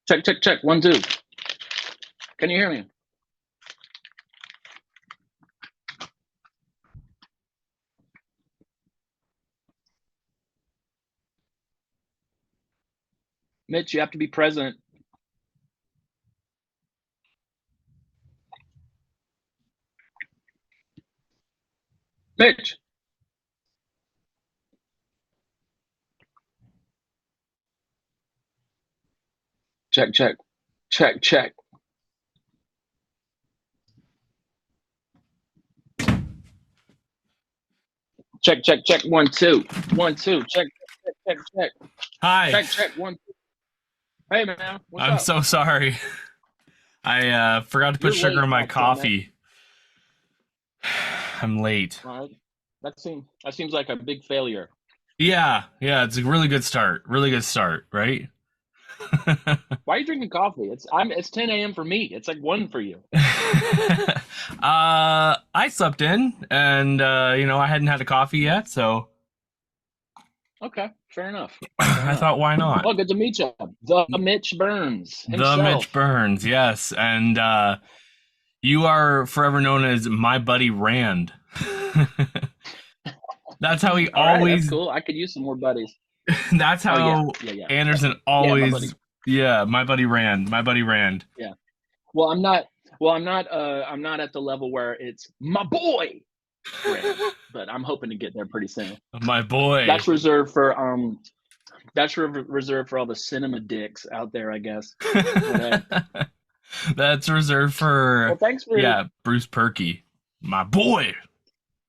Check, check, check. 1, 2. Can you hear me? Mitch, you have to be present. Mitch. Check, check. Check, check. Check, check, check. 1, 2. 1, 2. Check, check, check, check. Hi. Check, check. 1, 2. Hey, man. What's I'm up? so sorry. I forgot to put You're sugar late, in my goddammit. coffee. I'm late. That seems like a big failure. Yeah, it's a really good start. Really good start, right? Why are you drinking coffee? It's 10 a.m. for me. It's like 1 for you. I slept in, and I hadn't had a coffee yet, so Okay, fair enough. I thought, why not? Well, good to meet you. The Mitch Burns himself. The Mitch Burns, yes, and you are forever known as my buddy Rand. That's how he All right, always. that's cool. I could use some more buddies. That's how yeah. Anderson always. Yeah, my buddy Rand. My buddy Rand. Yeah. Well, I'm not at the level where it's my boy Rand, but I'm hoping to get there pretty soon. My boy. That's reserved for reserved for all the cinema dicks out there, I guess. That's reserved for well, thanks for Bruce Perky, my boy.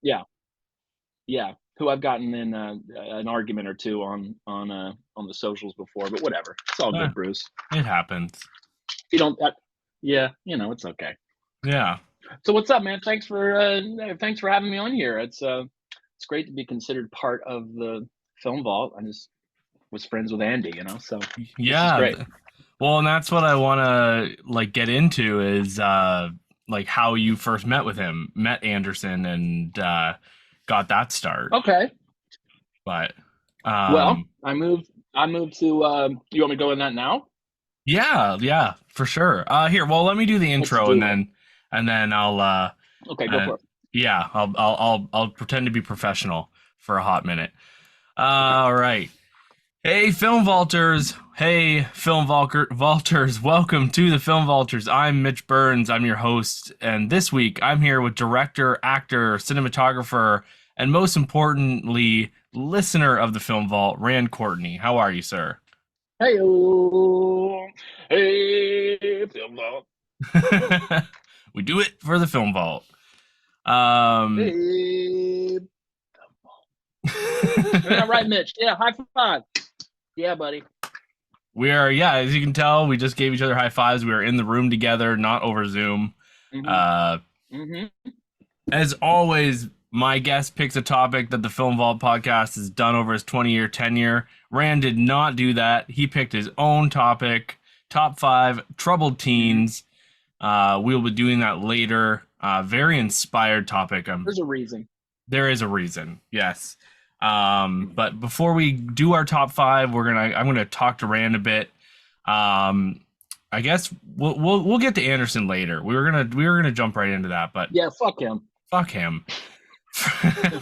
Yeah, who I've gotten in an argument or two on the socials before, but whatever. It's all good, Bruce. It happens. You don't. It's okay. Yeah. So what's up, man? Thanks for having me on here. It's great to be considered part of the Film Vault. I just was friends with Andy, so yeah. This is great. Well, and that's what I want to get into is how you first met Anderson, and got that start. Okay. But well, I moved to. You want me to go in that now? Yeah, for sure. Here, well, let me do the intro, and then I'll. Okay, go for it. Yeah, I'll pretend to be professional for a hot minute. All right. Hey, Film Vaulters. Hey, Film Vaulters. Welcome to the Film Vaulters. I'm Mitch Burns. I'm your host. And this week, I'm here with director, actor, cinematographer, and most importantly, listener of the Film Vault, Rand COURTNEY. How are you, sir? Hey, Film Vault. We do it for the Film Vault. Hey, Film Vault. All right, Mitch. Yeah, high five. Yeah, buddy. We are, as you can tell, we just gave each other high fives. We are in the room together, not over Zoom. As always, my guest picks a topic that the Film Vault podcast has done over his 20-year tenure. Rand did not do that. He picked his own topic, top 5 troubled teens. We'll be doing that later. Very inspired topic. There's a reason. There is a reason, yes. But before we do our top 5, I'm gonna talk to Rand a bit. I guess we'll get to Anderson later. We were gonna jump right into that, but yeah, fuck him. Fuck him.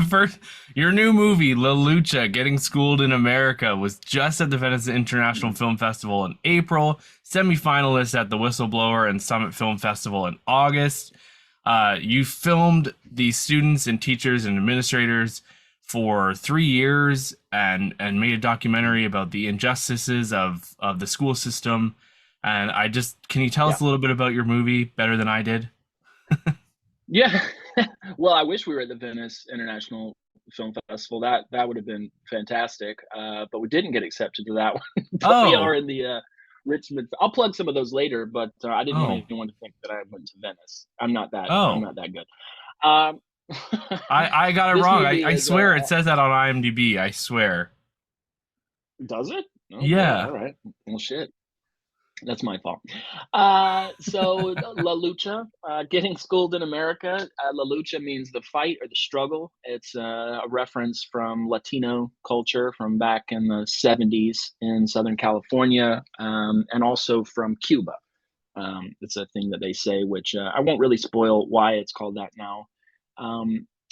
First, your new movie La Lucha, Getting Schooled in America, was just at the Venice International Film Festival in April. Semi-finalist at the Whistleblower and Summit Film Festival in August. You filmed the students and teachers and administrators for 3 years and made a documentary about the injustices of the school system. And can you tell us a little bit about your movie better than I did? Yeah. Well, I wish we were at the Venice International Film Festival. That would have been fantastic. But we didn't get accepted to that one. But we are in the Richmond. I'll plug some of those later, but I didn't want anyone to think that I went to Venice. I'm not that good. I got it wrong. I swear it says that on IMDb. I swear. Does it? Okay, yeah. All right. Well, shit. That's my fault. So La Lucha, getting schooled in America. La Lucha means the fight or the struggle. It's a reference from Latino culture from back in the 70s in Southern California, and also from Cuba. It's a thing that they say, which I won't really spoil why it's called that now.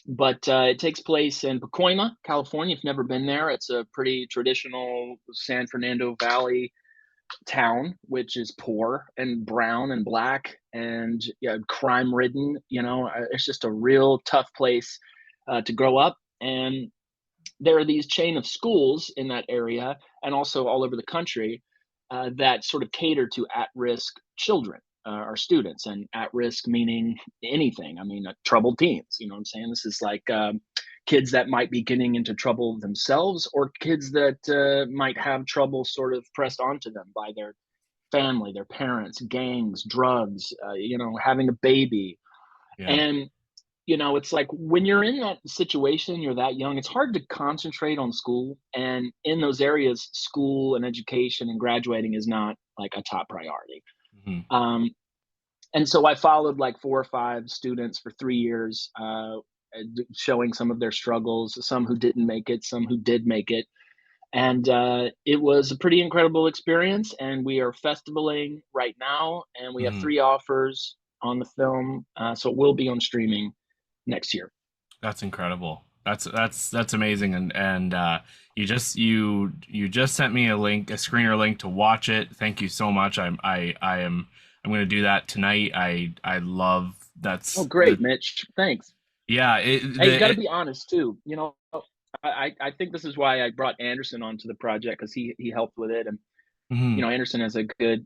But it takes place in Pacoima, California. If you've never been there, it's a pretty traditional San Fernando Valley town, which is poor and brown and black and, yeah, crime ridden. It's just a real tough place to grow up. And there are these chain of schools in that area and also all over the country that sort of cater to at-risk children or students. And at risk meaning anything. I mean, troubled teens. You know what I'm saying? This is like kids that might be getting into trouble themselves, or kids that might have trouble sort of pressed onto them by their family, their parents, gangs, drugs, having a baby. Yeah. And it's like when you're in that situation, you're that young, it's hard to concentrate on school. And in those areas, school and education and graduating is not like a top priority. Mm-hmm. And so I followed like 4 or 5 students for 3 years, showing some of their struggles, some who didn't make it, some who did make it. And it was a pretty incredible experience. And we are festivaling right now, and we have Mm-hmm. 3 offers on the film. So it will be on streaming next year. That's incredible. That's amazing. And you just sent me a screener link to watch it. Thank you so much. I'm going to do that tonight. I love that's. Oh, great, Mitch. Thanks. Yeah. Hey, you got to be honest too. I think this is why I brought Anderson onto the project, because he helped with it. And mm-hmm. Anderson is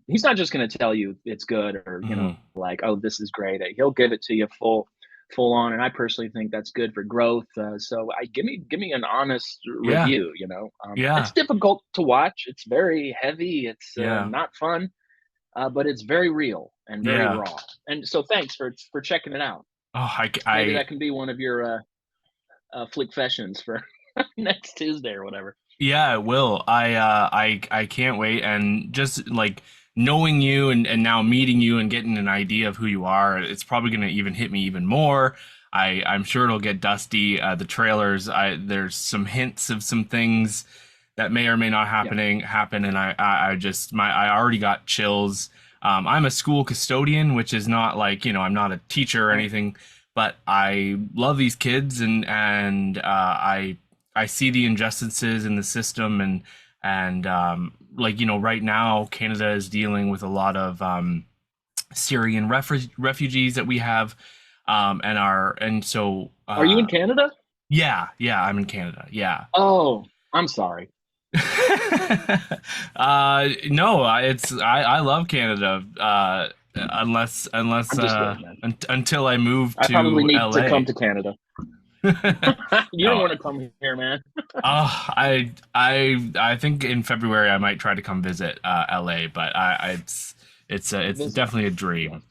he's not just going to tell you it's good, or mm-hmm. like, oh, this is great. He'll give it to you full on. And I personally think that's good for growth. So give me an honest review. Yeah. It's difficult to watch. It's very heavy. It's Yeah. not fun, but it's very real and very raw. And so thanks for checking it out. Oh, Maybe that can be one of your flick sessions for next Tuesday or whatever. Yeah, it will. I can't wait. And just like knowing you and now meeting you and getting an idea of who you are, it's probably going to even hit me even more. I'm sure it'll get dusty. The trailers, there's some hints of some things that may or may not happen. And I already got chills. I'm a school custodian, which is not like, I'm not a teacher or anything, but I love these kids, and I see the injustices in the system, and right now Canada is dealing with a lot of Syrian refugees that we have, and so are you in Canada? Yeah, I'm in Canada. Yeah. Oh, I'm sorry. No, I love Canada. Unless until I move to I probably need LA. to come to Canada. You don't want to come here, man. I think in February I might try to come visit LA, but it's definitely a dream.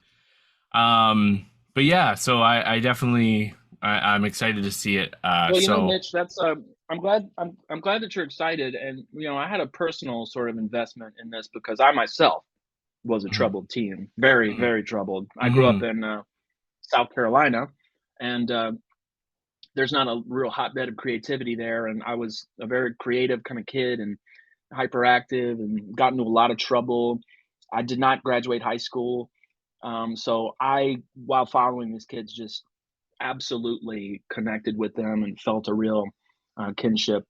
But yeah, so I definitely I'm excited to see it. Well, Mitch, that's I'm glad that you're excited. And I had a personal sort of investment in this because I myself was a troubled teen, very, very troubled. I grew up in South Carolina, and there's not a real hotbed of creativity there. And I was a very creative kind of kid and hyperactive, and got into a lot of trouble. I did not graduate high school. So while following these kids, just absolutely connected with them and felt a real kinship.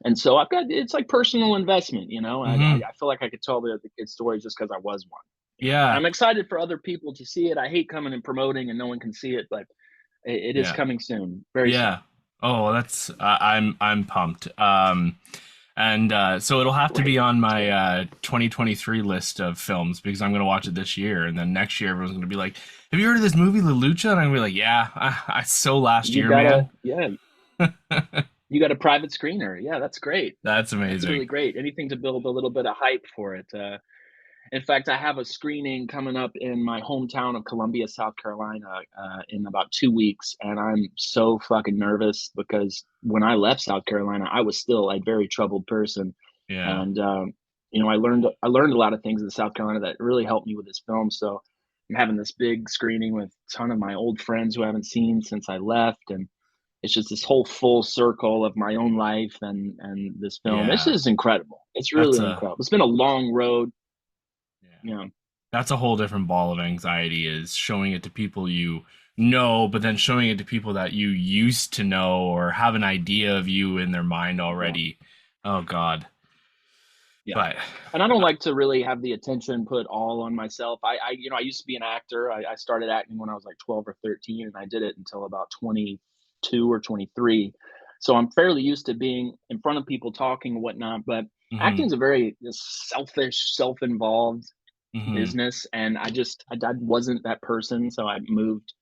And so it's like personal investment, I feel like I could tell the kids' stories just because I was one. Yeah. I'm excited for other people to see it. I hate coming and promoting and no one can see it, but it is coming soon. Very soon. Oh, that's I'm pumped. And so it'll have to be on my 2023 list of films, because I'm going to watch it this year, and then next year everyone's going to be like, "Have you heard of this movie La Lucha?" And I'm going to be like, "Yeah, I saw last year, man." Yeah. You got a private screener. Yeah, that's great. That's amazing. That's really great. Anything to build a little bit of hype for it. In fact, I have a screening coming up in my hometown of Columbia, South Carolina, in about 2 weeks. And I'm so fucking nervous because when I left South Carolina, I was still a very troubled person. Yeah. And I learned a lot of things in South Carolina that really helped me with this film. So I'm having this big screening with a ton of my old friends who I haven't seen since I left, and it's just this whole full circle of my own life and this film. It's Yeah. just incredible. It's That's really a incredible. It's been a long road. yeah. Yeah. That's a whole different ball of anxiety, is showing it to people you know, but then showing it to people that you used to know or have an idea of you in their mind Yeah. already. Oh God. Yeah. But And I don't like to really have the attention put all on myself. I used to be an actor. I started acting when I was like 12 or 13, and I did it until about 22 or 23. So I'm fairly used to being in front of people talking and whatnot. But mhm, acting is a very selfish, self-involved mhm, business, and I wasn't that person. So I moved,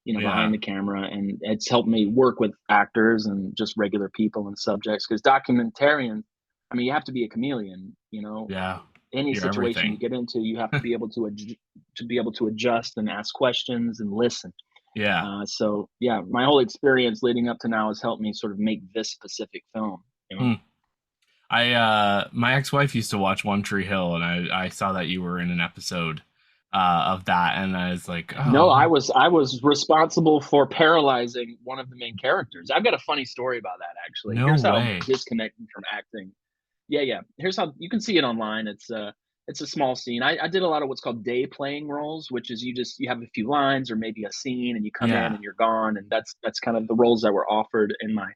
yeah, behind the camera, and it's helped me work with actors and just regular people and subjects. Because documentarian, I mean, you have to be a chameleon. yeah. Any You're situation you everything. get into, you have to be able to adjust and ask questions and listen. Yeah. So yeah, my whole experience leading up to now has helped me sort of make this specific film. Hmm. My ex-wife used to watch One Tree Hill, and I saw that you were in an episode of that, and I was like, No, oh I was responsible for paralyzing one of the main characters. I've got a funny story about that actually. no Here's how way. disconnected from acting. Yeah, yeah. Here's how you can see it online. It's a small scene. I did a lot of what's called day playing roles, which is you have a few lines or maybe a scene, and you come in Yeah. and you're gone, and that's kind of the roles that were offered in my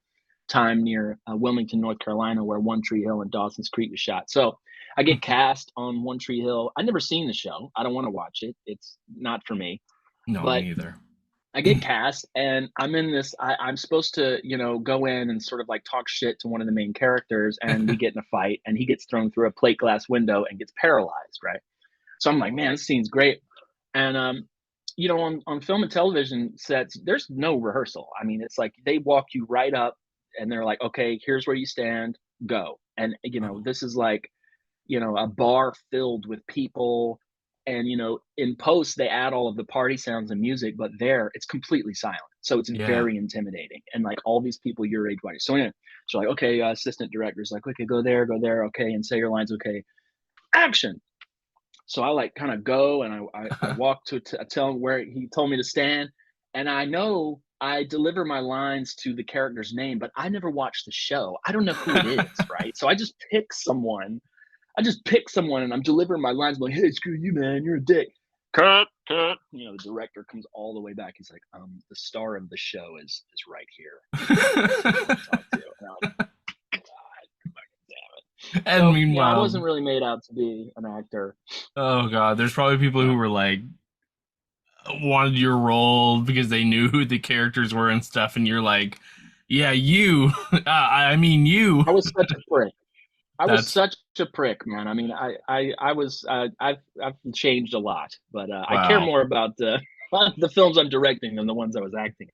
time near Wilmington, North Carolina, where One Tree Hill and Dawson's Creek was shot. So I get cast on One Tree Hill. I never seen the show. I don't want to watch it. It's not for me. No, But me either. I get cast, and I'm in this. I'm supposed to, go in and sort of like talk shit to one of the main characters, and we get in a fight, and he gets thrown through a plate glass window and gets paralyzed, right? So I'm like, man, this scene's great. And on film and television sets, there's no rehearsal. I mean, it's like they walk you right up, and they're like, okay, here's where you stand, go. And Oh, this is like a bar filled with people. And, in post, they add all of the party sounds and music, but there it's completely silent. So it's yeah. very intimidating. And like all these people your age, so anyway, so like, okay, assistant director's like, okay, go there, okay, and say your lines, okay, action. So I like kind of go, and I walk I tell him where he told me to stand, and I know I deliver my lines to the character's name, but I never watched the show. I don't know who it is, right? So I just pick someone and I'm delivering my lines. I'm like, hey, screw you, man. You're a dick. Cut, cut. The director comes all the way back. He's like, the star of the show is right here. That's who you want to talk to. And I'm like, God, fucking damn it. And So yeah, I meanwhile, wasn't really made out to be an actor. oh God, there's probably people Yeah. who were like wanted your role because they knew who the characters were and stuff, and you're like, yeah, you. I mean, you. I was such a prick. I was That's such a prick, man. I mean, I was I've changed a lot, but I care wow. more about the films I'm directing than the ones I was acting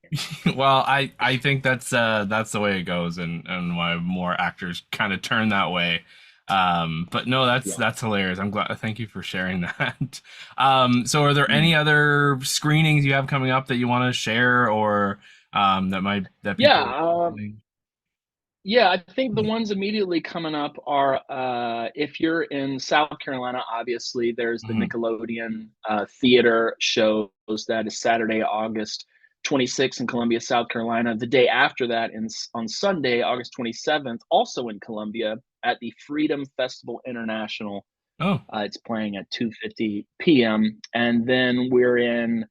in. Well, I think that's the way it goes, and why more actors kind of turn that way. But no, that's Yeah. that's hilarious. I'm glad. Thank you for sharing that. So are there Mm. any other screenings you have coming up that you want to share, or that Yeah, people listening? yeah, I think the ones immediately coming up are if you're in South Carolina, obviously there's the Mhm. Nickelodeon theater shows that is Saturday, August 26th in Columbia, South Carolina. The day after that, on Sunday, August 27th, also in Columbia at the Freedom Festival International. Oh, It's playing at 2:50 p.m. And then we're in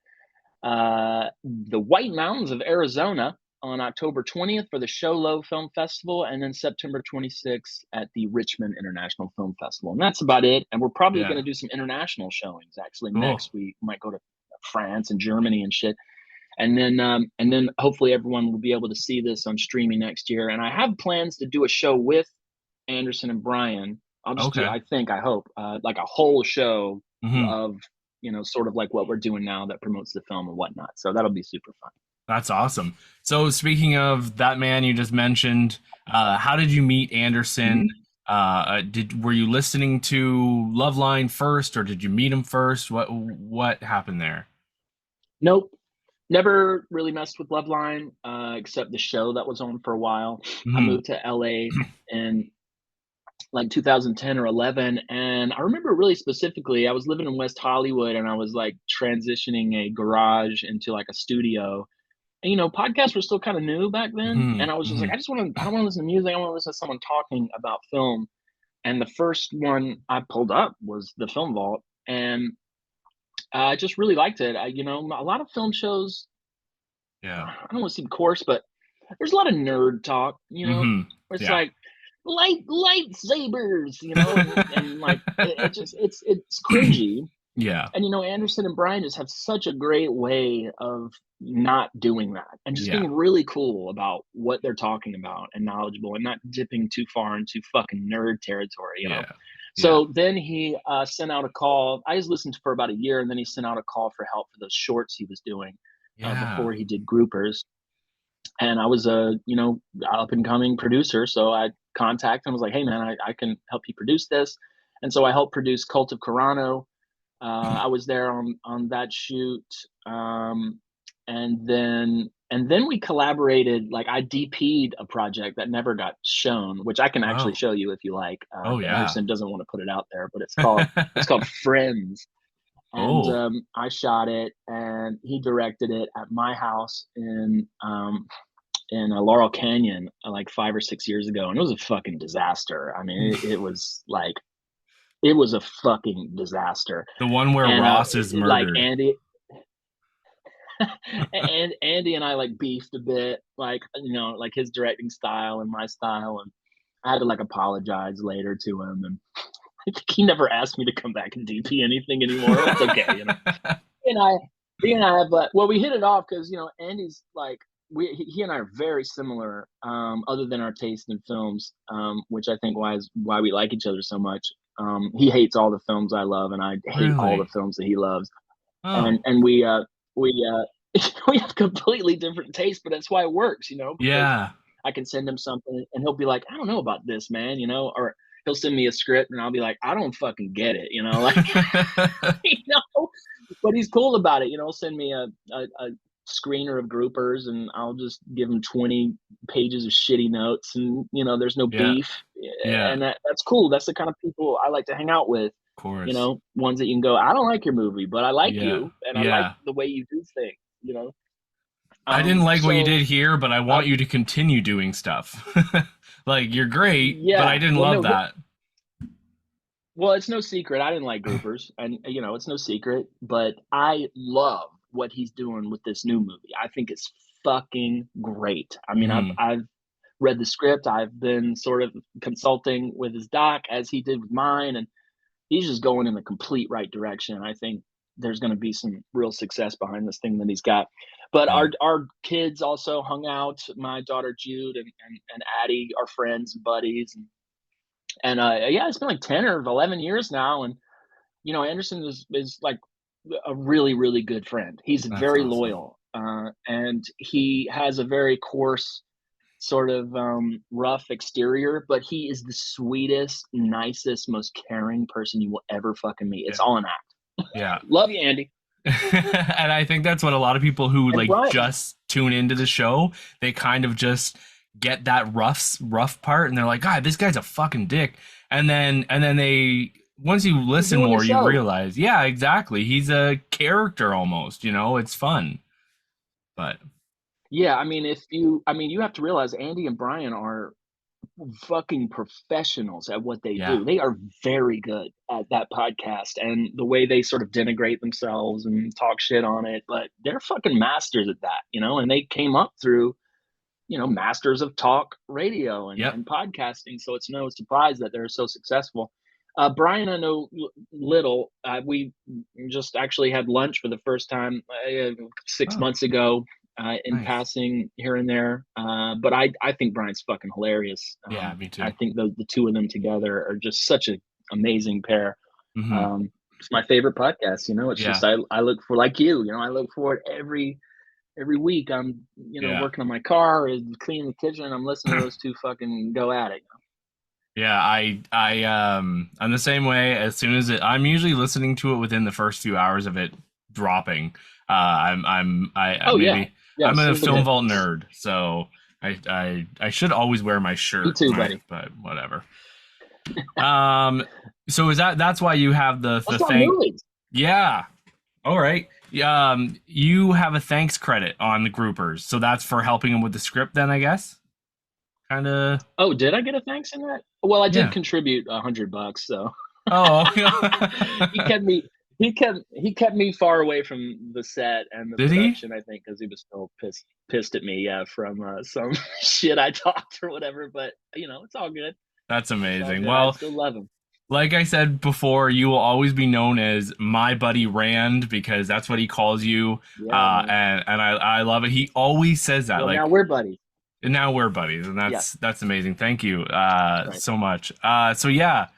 the White Mountains of Arizona on October 20th for the Show Low Film Festival, and then September 26th at the Richmond International Film Festival. And that's about it. And we're probably going yeah, to do some international showings actually cool. next. We might go to France and Germany and shit. And then hopefully everyone will be able to see this on streaming next year. And I have plans to do a show with Anderson and Brian. I'll just do, Okay. I think, I hope, like a whole show Hmm. of, sort of like what we're doing now that promotes the film and whatnot. So that'll be super fun. That's awesome. So speaking of that man you just mentioned, how did you meet Anderson? Mhm. Did were you listening to Loveline first, or did you meet him first? What happened there? Nope. Never really messed with Loveline, except the show that was on for a while. I Hmm. moved to LA in like 2010 or 11. And I remember really specifically, I was living in West Hollywood and I was like transitioning a garage into like a studio. And, you know, podcasts were still kind of new back then. Mm-hmm. And I was just like, Mm-hmm. I don't want to listen to music. I want to listen to someone talking about film. And the first one I pulled up was the Film Vault. And I just really liked it. You know, a lot of film shows, Yeah. I don't want to seem coarse, but there's a lot of nerd talk, you know, Mm-hmm. where it's Yeah. like lightsabers, you know, and like it just it's cringy. Yeah. And you know, Anderson and Brian just have such a great way of not doing that and just Yeah. being really cool about what they're talking about and knowledgeable and not dipping too far into fucking nerd territory, you know. Yeah. Yeah. So then he sent out a call. I just listened for about a year, and then he sent out a call for help for those shorts he was doing Yeah. before he did groupers. And I was a, you know, up and coming producer. So I contacted him, I was like, hey man, I can help you produce this. And so I helped produce Cult of Carano. I was there on that shoot. And then we collaborated, like I DP'd a project that never got shown, which I can actually Oh. show you if you like. Oh yeah. Anderson doesn't want to put it out there, but it's called Friends. And Oh. I shot it and he directed it at my house in Laurel Canyon like 5 or 6 years ago, and it was a fucking disaster. I mean, it was like it was a fucking disaster. The one where And Ross is like murdered. Andy and Andy and I like beefed a bit, like you know, like his directing style and my style, and I had to like apologize later to him, and I think he never asked me to come back and DP anything anymore. It's okay, you know. And I, he and I have, well, we hit it off because you know Andy's like he and I are very similar, other than our taste in films, which I think why we like each other so much. He hates all the films I love, and I hate all the Really? films that he loves, Oh. and we we have completely different tastes, but that's why it works, you know, because Yeah. I can send him something and he'll be like, I don't know about this, man, you know, or he'll send me a script and I'll be like, I don't fucking get it, you know, like, you know, but he's cool about it, you know, send me a screener of groupers and I'll just give him 20 pages of shitty notes and, you know, there's no Yeah. beef. Yeah. And that's cool. That's the kind of people I like to hang out with, Of you course. know, ones that you can go, I don't like your movie, but I like Yeah. you and I like Yeah. the way you do things, you know. I didn't like what you So did here, but I want you to continue doing stuff. Like you're great, but I yeah, didn't well, love no, that. well, it's no secret. I didn't like groupers, and you know, it's no secret. But I love what he's doing with this new movie. I think it's fucking great. I mean, Hmm. I've read the script. I've been sort of consulting with his doc as he did with mine, and he's just going in the complete right direction. I think there's going to be some real success behind this thing that he's got. But Yeah. our kids also hung out. My daughter Jude and Addie are friends and buddies, and yeah, it's been like 10 or 11 years now, and you know, Anderson is like a really really good friend. He's That's very awesome. loyal, and he has a very coarse sort of rough exterior, but he is the sweetest, nicest, most caring person you will ever fucking meet. It's Yeah. all an act. Yeah. Love you, Andy. And I think that's what a lot of people who And like Brian. just tune into the show, they kind of just get that rough part and they're like, God, this guy's a fucking dick. And then they once you He's listen doing a more, you show. realize, yeah, exactly. He's a character almost, you know, it's fun. But Yeah, I mean, you have to realize Andy and Brian are fucking professionals at what they yeah. do. They are very good at that podcast and the way they sort of denigrate themselves and talk shit on it, but they're fucking masters at that, you know, and they came up through, you know, masters of talk radio Yep. and podcasting. So it's no surprise that they're so successful. Brian, I know little. We just actually had lunch for the first time 6 Oh, months ago in nice. passing here and there. But I think Brian's fucking hilarious. Yeah, me I too. think the two of them together are just such an amazing pair. Hmm. It's my favorite podcast. You know, it's Yeah. just I look for like you. You know, I look for it every week. I'm you know Yeah. working on my car, is cleaning the kitchen. I'm listening to those two fucking go at it. Yeah, I'm the same way. As soon as I'm usually listening to it within the first few hours of it dropping. Oh yeah, Maybe yeah, I'm a super film good. vault nerd, so I should always wear my Me shirt, too, buddy. but whatever. So that's why you have the What's my thank? movies? Yeah. All right. You have a thanks credit on the groupers, so that's for helping him with the script. Then I guess, kind of. Oh, did I get a thanks in that? Well, I did Yeah. contribute $100, so Oh. he kept me he kept me far away from the set and the Did he? production, I think, because he was so pissed at me, yeah, from some shit I talked or whatever. But it's all good. That's It's all amazing. good. I Well, still love him. like I said before, you will always be known as my buddy Rand because that's what he calls you. Yeah, man. And I love it. He always says that. Well, Like, now we're buddies. and now we're buddies, and Yeah, that's amazing. Thank you right. so much. So yeah,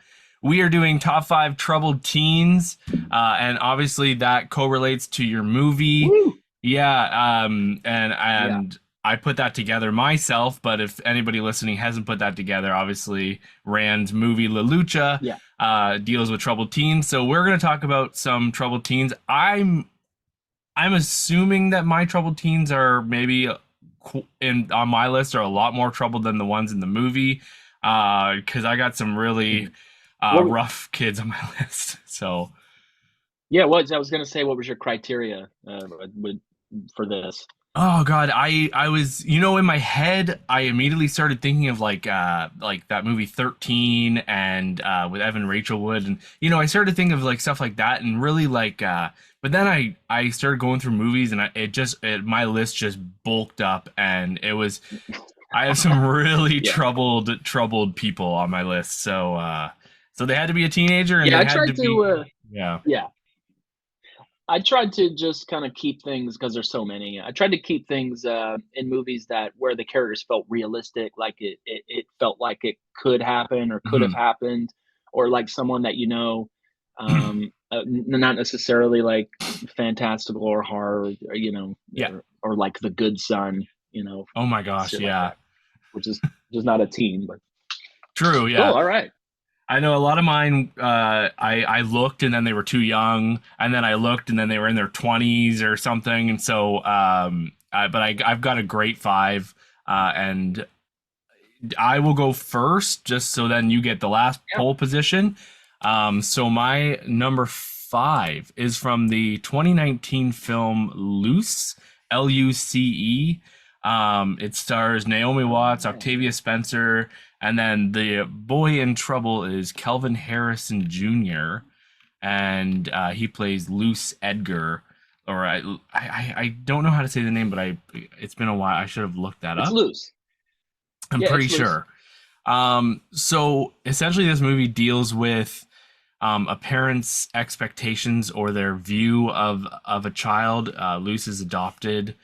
we are doing top five troubled teens, and obviously that correlates to your movie. Woo! Yeah, Yeah, and I put that together myself. But if anybody listening hasn't put that together, obviously Rand's movie La Lucha yeah. deals with troubled teens. So we're gonna talk about some troubled teens. I'm assuming that my troubled teens are maybe in on my list are a lot more troubled than the ones in the movie, because I got some really Well, rough kids on my list. So, yeah. What I was gonna say, what was your criteria for this? oh God, I was, in my head, I immediately started thinking of like that movie 13 and with Evan Rachel Wood, and I started to think of like stuff like that, and really like but then I started going through movies, and my list just bulked up, and I have some really Yeah, troubled people on my list. So they had to be a teenager, and yeah. they I had tried to be. to. Yeah. Yeah, I tried to just kind of keep things because there's so many. I tried to keep things in movies that where the characters felt realistic, like it felt like it could happen or could have Mhm. happened, or like someone that not necessarily like fantastical or horror, Yeah. or like The Good Son, Oh my gosh, shit like yeah. that, which is just not a teen, but True, cool. yeah. All right. I know a lot of mine. I looked and then they were too young, and then I looked and then they were in their 20s or something, and so but I've got a great five, and I will go first, just so then you get the last Yeah. pole position. So my number five is from the 2019 film Luce, Luce. It stars Naomi Watts, Yeah. Octavia Spencer, and then the boy in trouble is Kelvin Harrison Jr. And he plays Luce Edgar. Or I don't know how to say the name, but it's been a while. I should have looked that It's up. loose. I'm Yeah, pretty it's loose. sure. So essentially, this movie deals with a parent's expectations or their view of a child. Luce is adopted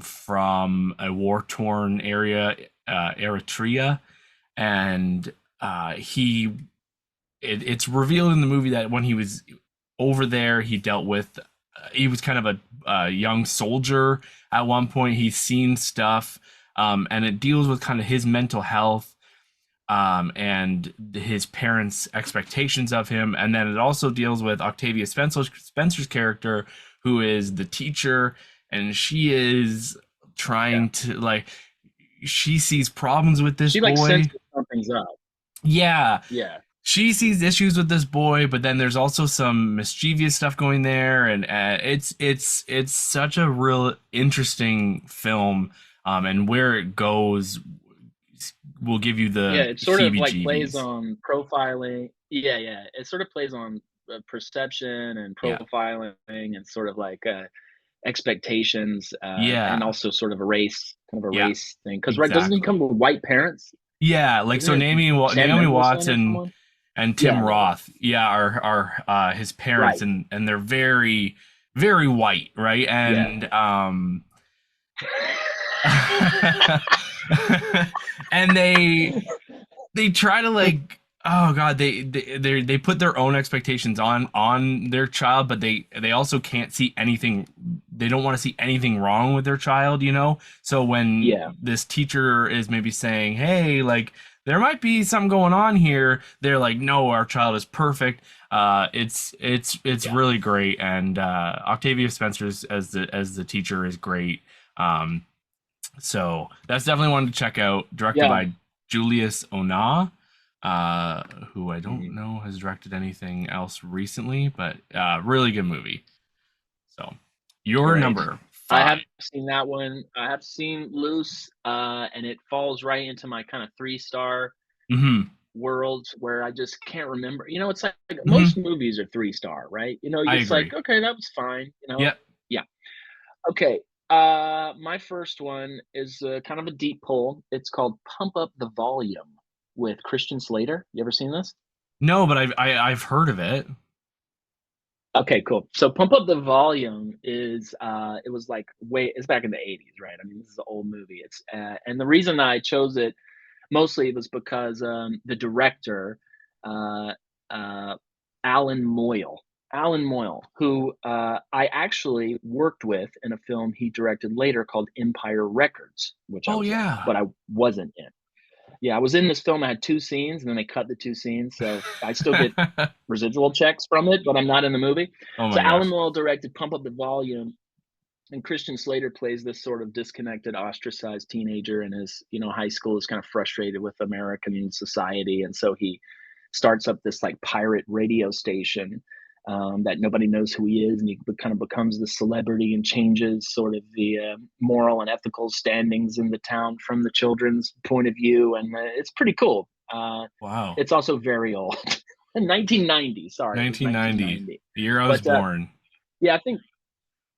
from a war-torn area, Eritrea, and it's revealed in the movie that when he was over there, he was kind of a young soldier at one point. He's seen stuff, and it deals with kind of his mental health, and his parents' expectations of him. And then it also deals with Octavia Spencer's character, who is the teacher, and she is Yeah. trying to like, she sees problems with this She like boy. senses something's up. Yeah, Yeah. she sees issues with this boy, but then there's also some mischievous stuff going there, and it's such a real interesting film, and where it goes will give you Yeah, the it sort of like plays heebie-jeebies. on profiling. Yeah, yeah. It sort of plays on perception and Yeah, profiling and sort of like expectations, and yeah, also sort of a race, kind of a yeah, race thing. Because right, doesn't he come exactly. with white parents? Yeah, like Isn't so it Sam Naomi Watts Mendelsohn or and someone? Tim Yeah, yeah, yeah. Roth, yeah, are his parents, Right. and they're very very white, right? Yeah. And and they try to like, oh god, they put their own expectations on their child, but they also can't see anything. They don't want to see anything wrong with their child. So when Yeah. this teacher is maybe saying, hey, like there might be something going on here, they're like, no, our child is perfect. It's Yeah. really great, and Octavia Spencer's as the teacher is great. So that's definitely one to check out. Directed Yeah. by Julius Ona. who I don't know has directed anything else recently, but really good movie. So your number I 5. haven't seen that one. I have seen Loose, and it falls right into my kind of 3-star Mm-hmm. worlds where I just can't remember. You know, it's like Mm-hmm. most movies are 3-star, right? You know, I it's like, agree. okay, that was fine. You know, Yep. yeah. Okay. My first one is kind of a deep pull. It's called Pump Up the Volume with Christian Slater. You ever seen this? No, but I've heard of it. Okay, cool. So Pump Up the Volume is it was like it's back in the 80s, right? I mean, this is an old movie. It's and the reason I chose it mostly was because the director uh uh Alan Moyle, who I actually worked with in a film he directed later called Empire Records, which I Oh was in, yeah. but I wasn't in. Yeah, I was in this film. I had 2 scenes, and then they cut the 2 scenes, so I still get residual checks from it, but I'm not in the movie. Oh So my Alan gosh. Moyle directed Pump Up the Volume, and Christian Slater plays this sort of disconnected, ostracized teenager in his, high school, is kind of frustrated with American society, and so he starts up this like pirate radio station that nobody knows who he is, and he kind of becomes the celebrity and changes sort of the moral and ethical standings in the town from the children's point of view, and it's pretty cool. Wow. It's also very old. 1990, sorry, it was 1990, 1990. the year I was But born. yeah, I think.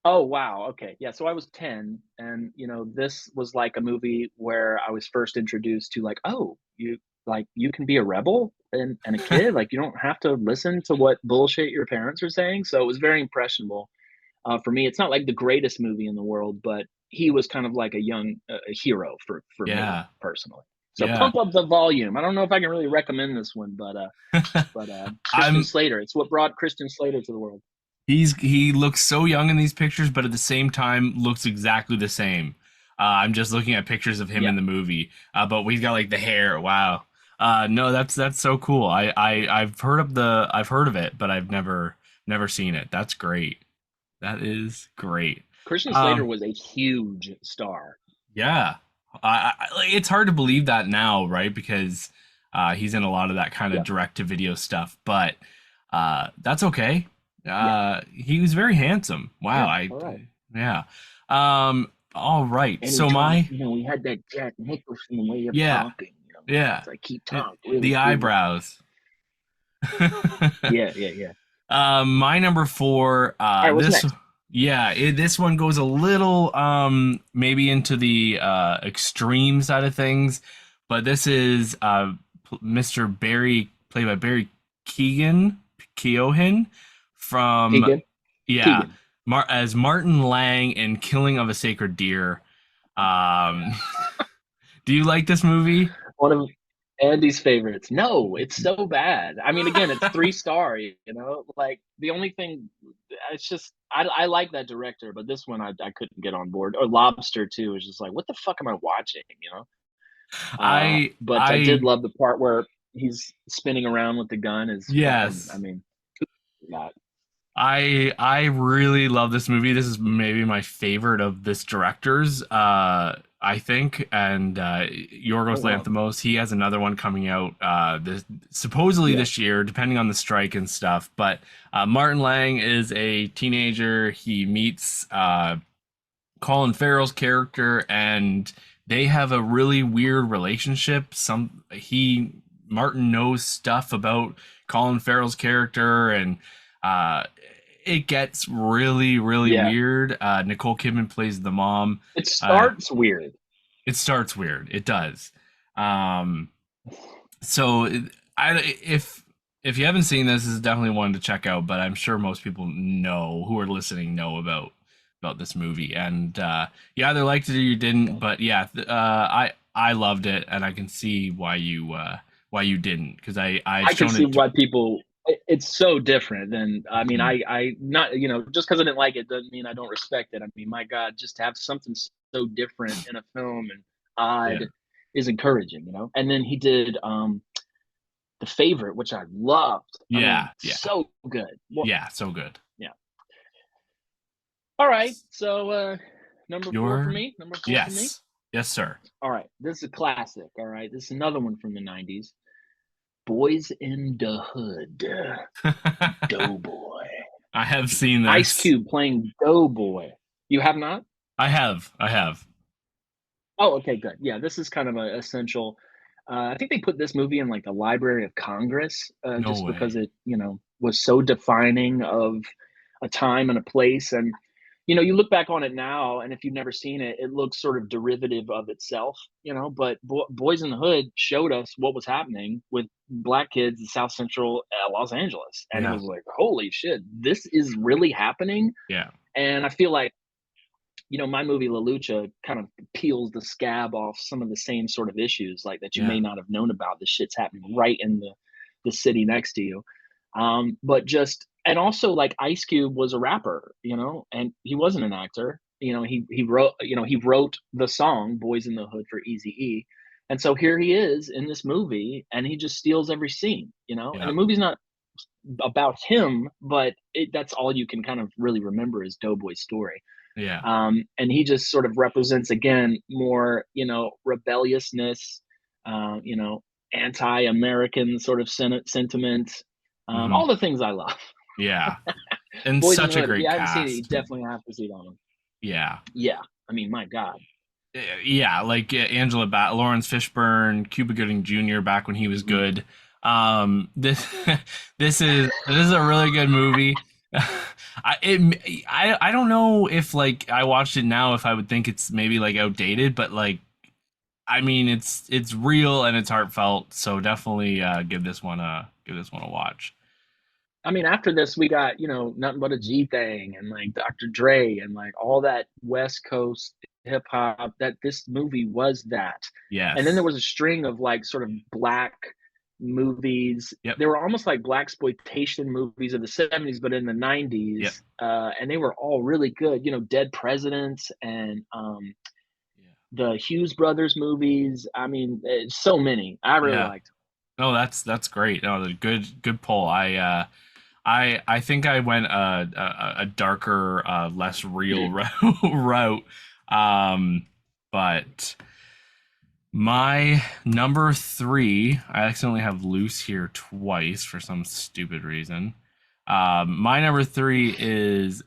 Oh, wow, okay. Yeah, so I was 10, and, this was like a movie where I was first introduced to, like, "Oh, you can be a rebel and a kid, like, you don't have to listen to what bullshit your parents are saying," so it was very impressionable, for me. It's not, like, the greatest movie in the world, but he was kind of like a hero for me, Yeah. personally. So Yeah. Pump Up the Volume. I don't know if I can really recommend this one, but Christian I'm Slater, it's what brought Christian Slater to the world. he looks so young in these pictures, but at the same time looks exactly the same. I'm just looking at pictures of him Yeah. in the movie, but we've got like the hair. Wow. No, that's so cool. I've heard of it, but I've never seen it. That's great. That is great. Christian Slater Um, was a huge star. yeah. Like, it's hard to believe that now, right? Because he's in a lot of that kind of Yeah, direct to video stuff, but that's okay. yeah, He was very handsome. Wow. yeah, all right. Yeah. All right. And he So talked, my, he had that Jack Nicholson way of yeah, talking, yeah. it's like he talked really The cool. eyebrows. Yeah, yeah, yeah. My number 4, All right, what's next? this one goes a little maybe into the extreme side of things, but this is Mr. Barry, played by Barry Keoghan from, Keegan? yeah, Keegan. As Martin Lang in Killing of a Sacred Deer. Um do you like this movie? One of Andy's favorites. No, it's so bad. I mean, again, it's 3-star, like the only thing, it's just, I like that director, but this one I couldn't get on board. Or Lobster too is just like, what the fuck am I watching? But I did I love the part where he's spinning around with the gun is fucking, I yes. mean, not. I really love this movie. This is maybe my favorite of this director's, I think. And Oh, Yorgos wow. Lanthimos, he has another one coming out supposedly Yeah. this year, depending on the strike and stuff. But Martin Lang is a teenager. He meets Colin Farrell's character, and they have a really weird relationship. Martin knows stuff about Colin Farrell's character, and uh, it gets really, really Yeah. weird. Nicole Kidman plays the mom. It Uh, starts weird. it starts weird. It does. Um, so if you haven't seen this is definitely one to check out. But I'm sure most people know who are listening know about this movie, and you either liked it or you didn't. But yeah, I loved it, and I can see why you didn't, because I've I can shown see it to. why people, it's so different than, I mean, Mhm. I not, just because I didn't like it doesn't mean I don't respect it. I mean, my God, just to have something so different in a film and Yeah, odd is encouraging. And then he did The Favorite, which I loved. I mean, yeah, yeah, so good. Well, yeah. So good. yeah. All right. So number 4 for Your me. Number 4 for me. yes, yes, sir. All right. This is a classic. All right. This is another one from the 90s. Boys in the Hood, Doughboy. I have seen Ice this. Cube playing Doughboy. You have not? I have. Oh, okay, good. Yeah, this is kind of a essential. I think they put this movie in like the Library of Congress, No just because way. it, was so defining of a time and a place. And you look back on it now, and if you've never seen it, it looks sort of derivative of itself. But Boys in the Hood showed us what was happening with black kids in South Central Los Angeles, and it Yeah. was like, holy shit, this is really happening. Yeah. And I feel like my movie La Lucha kind of peels the scab off some of the same sort of issues like that you Yeah. may not have known about. This shit's happening right in the city next to you. But just and also like Ice Cube was a rapper, and he wasn't an actor. He wrote the song Boys in the Hood for Eazy-E. And so here he is in this movie and he just steals every scene, and Yeah. the movie's not about him, but that's all you can kind of really remember is Doughboy's story. Yeah. And he just sort of represents again more, rebelliousness, you know, anti-American sort of sentiment, Mhm. all the things I love. Yeah. And Boys in the such a Hood. If you great haven't seen it, you cast. definitely have to see it on them. Yeah. Yeah, I mean, my God. Yeah, like Angela Lawrence Fishburne, Cuba Gooding Jr. back when he was Mhm. good. This this is a really good movie. I don't know if like I watched it now if I would think it's maybe like outdated, but like I mean it's real and it's heartfelt, so definitely give this one a watch. I mean, after this, we got nothing but a G thing and like Dr. Dre and like all that West Coast hip hop. That this movie was that, and then there Yes. was a string of like sort of black movies. Yep. They were almost like black exploitation movies of the '70s, but in the Yep. '90s, and they were all really good. Dead Presidents and Yeah. the Hughes brothers movies. I mean, so many. I really Yeah. liked. Oh, that's great. Oh, good pull. I think I went a darker, less real route. Um, but my number three, I accidentally have loose here twice for some stupid reason. My number three is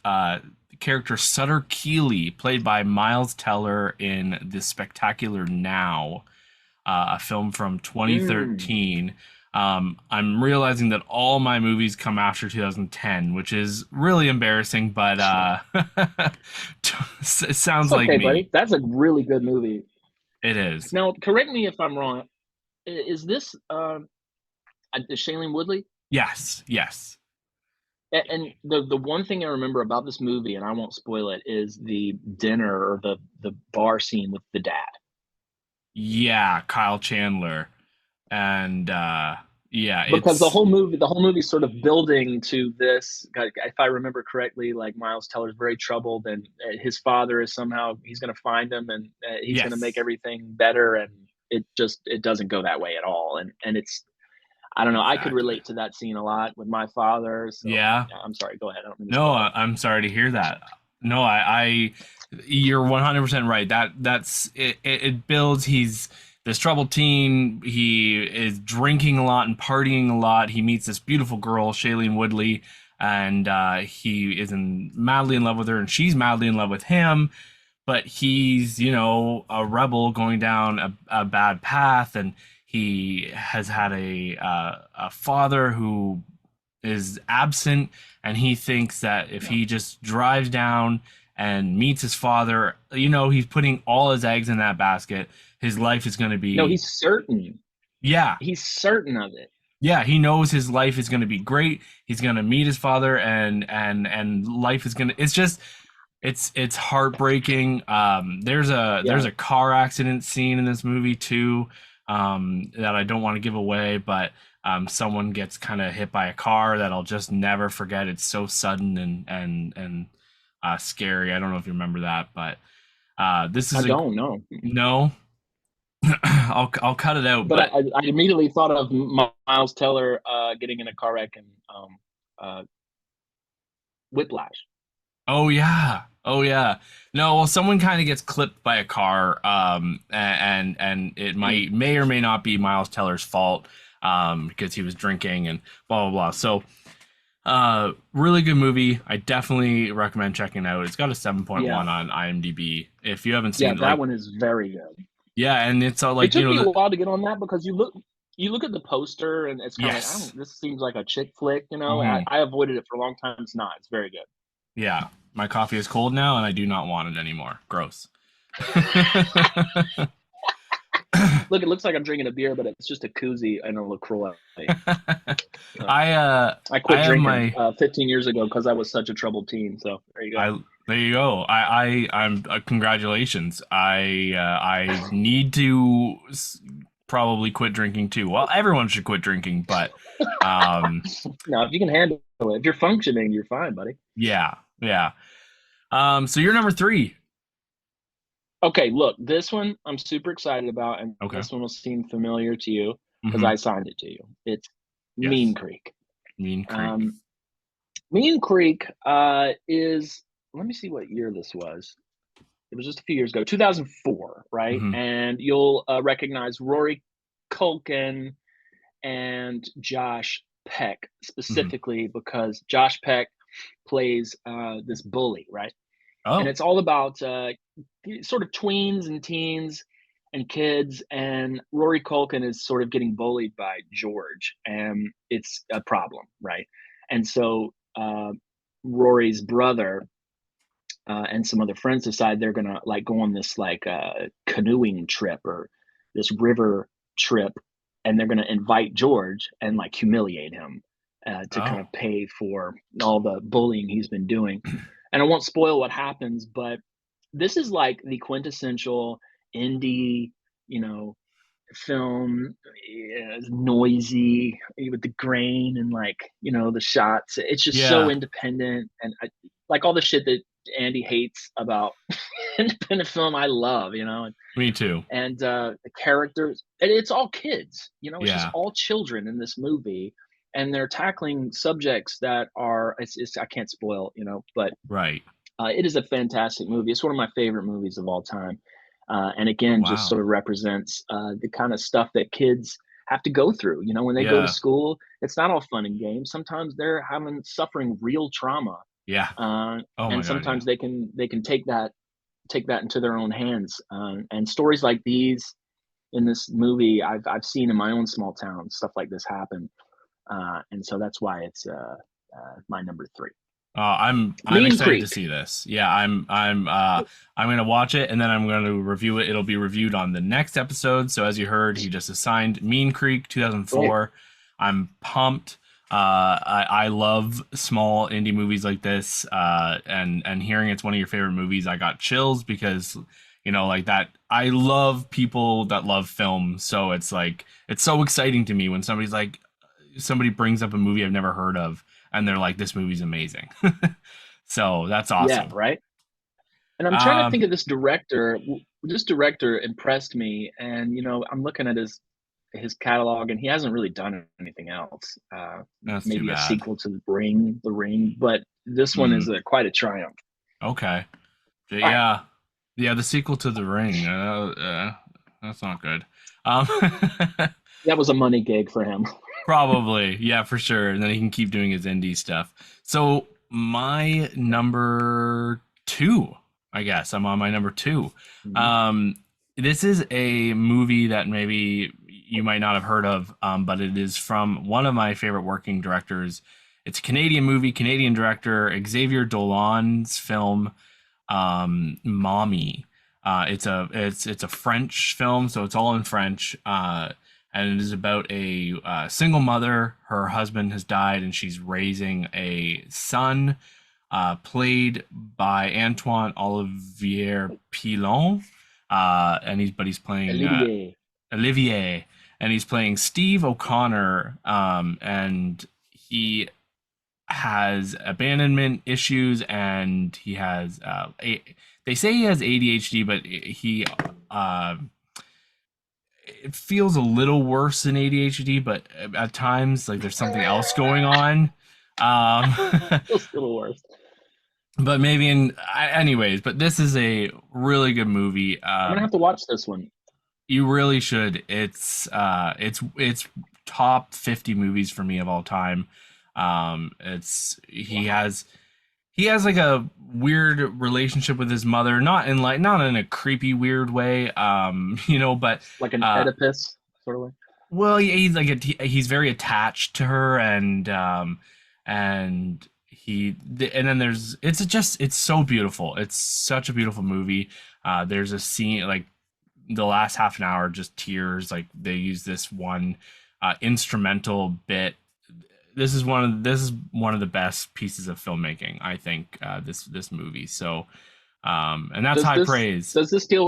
the character Sutter Keeley, played by Miles Teller in The Spectacular Now, a film from Mm. 2013. I'm realizing that all my movies come after 2010, which is really embarrassing, but it sounds It's like okay, me. buddy. That's a really good movie. It is. Now, correct me if I'm wrong. Is this Shailene Woodley? Yes, yes. And the one thing I remember about this movie, and I won't spoil it, is the dinner or the bar scene with the dad. Yeah, Kyle Chandler. And yeah, Because the it's whole movie's sort of building to this. If I remember correctly, like Miles Teller's very troubled, and his father is somehow he's going to find him, and he's going to make yes. everything better, and it doesn't go that way at all, and it's I don't know. I could Exactly. relate to that scene a lot with my father. So Yeah. yeah, I'm sorry. Go ahead. I don't mean to No, spoil it. I'm sorry to hear that. No, you're 100% right. That's it. It builds. He's this troubled teen. He is drinking a lot and partying a lot. He meets this beautiful girl, Shailene Woodley, and he is madly in love with her, and she's madly in love with him. But he's, a rebel going down a bad path, and he has had a father who is absent, and he thinks that if Yeah. he just drives down and meets his father, he's putting all his eggs in that basket. His life is going to No, be, he's certain. yeah, He's certain of it. yeah. He knows his life is going to be great. He's going to meet his father, and life is going to. It's just, it's heartbreaking. There's Yeah. a car accident scene in this movie too, that I don't want to give away, but someone gets kind of hit by a car that I'll just never forget. It's so sudden and scary. I don't know if you remember that, but this I is a don't know. no. I'll cut it out, But but I immediately thought of Miles Teller getting in a car wreck and uh, Whiplash. oh yeah. Oh yeah. No, well someone kind of gets clipped by a car, and it Mm. may or may not be Miles Teller's fault. because he was drinking and blah blah blah. So really good movie. I definitely recommend checking it out. It's got a 7.1 on IMDb. If you haven't seen, that one is very good. Yeah, and it's all like, it took me a while to get on that, because you look at the poster and it's kind of like, this seems like a chick flick, you know. I avoided it for a long time. It's not. It's very good. Yeah, my coffee is cold now, and I do not want it anymore. Gross. Look, it looks like I'm drinking a beer, but it's just a koozie and a LaCroix. I quit drinking 15 years ago because I was such a troubled teen. So there you go. There you go. I'm congratulations. I need to probably quit drinking too. Well, everyone should quit drinking, but no, if you can handle it, if you're functioning, you're fine, buddy. Yeah. So you're number 3. Okay, look, this one I'm super excited about, and this one will seem familiar to you because I signed it to you. It's Mean Creek. Mean Creek. Mean Creek is, let me see what year this was. It was just a few years ago, 2004, right? And you'll recognize Rory Culkin and Josh Peck specifically because Josh Peck plays this bully, right? And it's all about sort of tweens and teens and kids, and Rory Culkin is sort of getting bullied by George, and it's a problem, right? And so Rory's brother and some other friends decide they're gonna like go on this like canoeing trip or this river trip, and they're gonna invite George and like humiliate him to kind of pay for all the bullying he's been doing. And I won't spoil what happens, but this is like the quintessential indie, you know, film. It's noisy with the grain and like, you know, the shots. It's just so independent, and like all the shit that Andy hates about independent film, I love, you know. Me too. And the characters, it's all kids, you know. It's just all children in this movie, and they're tackling subjects that are it's I can't spoil, you know, but it is a fantastic movie. It's one of my favorite movies of all time. And again, just sort of represents the kind of stuff that kids have to go through. You know, when they go to school, it's not all fun and games. Sometimes they're suffering real trauma. And sometimes they can take that into their own hands. And stories like these in this movie, I've seen in my own small town, stuff like this happen. And so that's why it's my number 3. I'm excited to see this. Yeah, I'm gonna watch it, and then I'm gonna review it. It'll be reviewed on the next episode. So as you heard, he just assigned Mean Creek 2004. I'm pumped. I love small indie movies like this, and hearing it's one of your favorite movies, I got chills because, you know, like that. I love people that love film, so it's like it's so exciting to me when somebody brings up a movie I've never heard of, and they're like, this movie's amazing. So that's awesome. Yeah, right? And I'm trying to think of this director. This director impressed me, and, you know, I'm looking at his catalog, and he hasn't really done anything else. Maybe a sequel to The Ring, but this one is quite a triumph. Okay. Yeah. Yeah, the sequel to The Ring. That's not good. That was a money gig for him. Probably, yeah, for sure. And then he can keep doing his indie stuff. So my number 2, I guess. I'm on my number 2. This is a movie that maybe you might not have heard of, but it is from one of my favorite working directors. It's a Canadian movie, Canadian director, Xavier Dolan's film, Mommy. It's a French film, so it's all in French. And it is about a single mother. Her husband has died, and she's raising a son, played by Antoine Olivier Pilon. And he's playing Olivier, and he's playing Steve O'Connor. And he has abandonment issues, and he has they say he has ADHD, but he it feels a little worse than ADHD, but at times like there's something else going on. It's a little worse. But maybe anyways, but this is a really good movie. I'm gonna have to watch this one. You really should. It's top 50 movies for me of all time. He has like a weird relationship with his mother, not in a creepy weird way, but like an Oedipus sort of way. Well, he's very attached to her, and then it's so beautiful. It's such a beautiful movie. There's a scene like the last half an hour, just tears. Like they use this one instrumental bit. This is one of the best pieces of filmmaking, I think. This movie. So, and that's high praise. Does this deal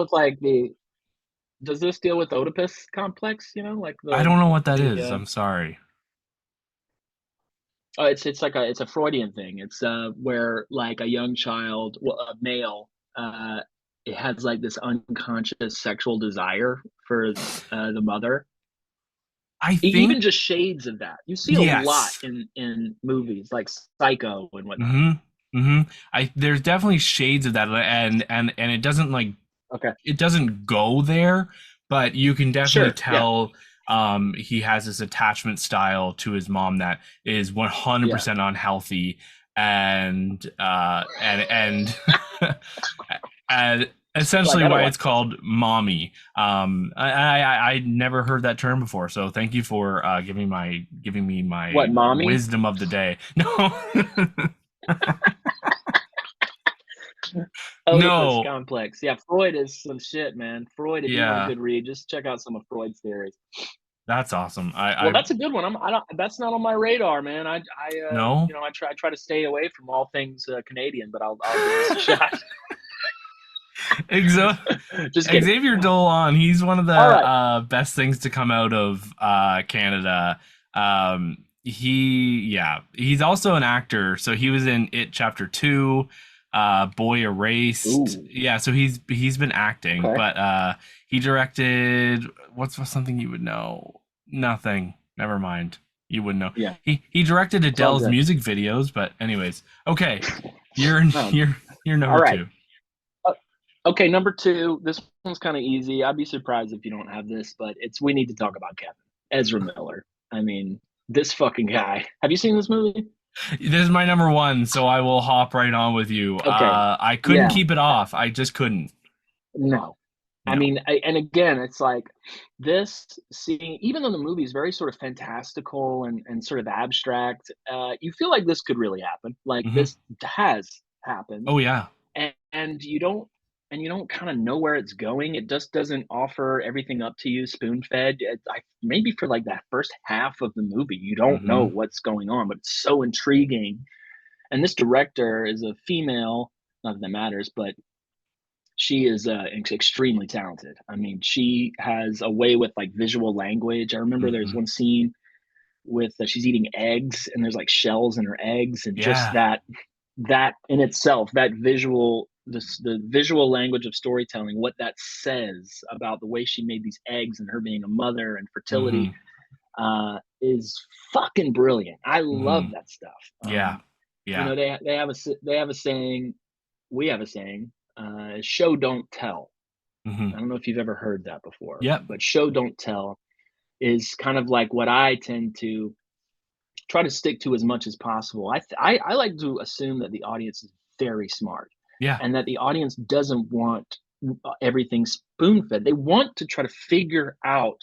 with Oedipus complex? I don't know what that is. I'm sorry. Oh, it's a Freudian thing. It's where like a young child, a male, it has like this unconscious sexual desire for the mother. I think even just shades of that. You see a lot in movies like Psycho and whatnot. Mm-hmm. Mm-hmm. There's definitely shades of that, and it doesn't it doesn't go there, but you can definitely tell he has this attachment style to his mom that is 100% unhealthy, and and essentially why it's called mommy. I never heard that term before, so thank you for giving me my wisdom of the day. No. Oedipus complex. Yeah, Freud is some shit, man. Freud, if you want a good read, just check out some of Freud's theories. That's awesome. That's a good one. That's not on my radar, man. I try to stay away from all things Canadian, but I'll give this a shot. Xavier Dolan, he's one of the best things to come out of Canada. He's also an actor, so he was in It Chapter 2, Boy Erased. Ooh. Yeah, so he's been acting, but he directed what's something you would know? Nothing. Never mind. You wouldn't know. Yeah. He directed Adele's music videos, but anyways. Okay. You're number two. Okay, number two. This one's kind of easy. I'd be surprised if you don't have this, but we need to talk about Kevin. Ezra Miller. I mean, this fucking guy. Have you seen this movie? This is my number one, so I will hop right on with you. Okay. I couldn't keep it off. I just couldn't. No. I mean, and again, it's like this scene, even though the movie is very sort of fantastical and sort of abstract, you feel like this could really happen. Like this has happened. Oh yeah. And you don't kind of know where it's going. It just doesn't offer everything up to you spoon-fed. Maybe for like that first half of the movie, you don't know what's going on, but it's so intriguing. And this director is a female, not that that matters, but she is extremely talented. I mean, she has a way with like visual language. I remember there's one scene with she's eating eggs and there's like shells in her eggs, and just that in itself, that visual, the visual language of storytelling, what that says about the way she made these eggs and her being a mother and fertility is fucking brilliant. I love that stuff. Yeah. You know, they have a saying, we have a saying, show don't tell. I don't know if you've ever heard that before. Yeah. But show don't tell is kind of like what I tend to try to stick to as much as possible. I like to assume that the audience is very smart. Yeah. And that the audience doesn't want everything spoon-fed. They want to try to figure out